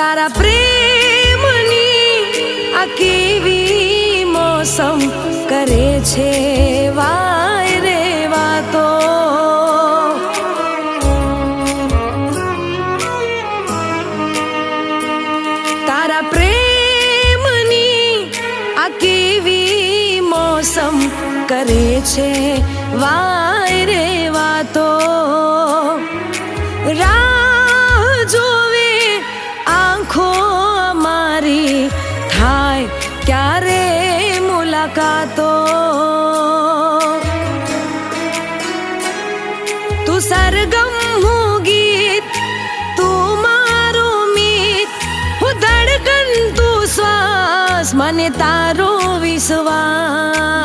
તારા પ્રેમની આ કેવી મોસમ કરે છે વાય રે વાતો. તારા પ્રેમની આ કેવી મોસમ કરે છે વાય રે વાતો. રાહ જોવે આંખો અમારી થાય ક્યારે મુલાકાતો. તું સરગમ હું ગીત, તું મારું મીત, હું ધડકન તું શ્વાસ, મને તારો વિશ્વાસ.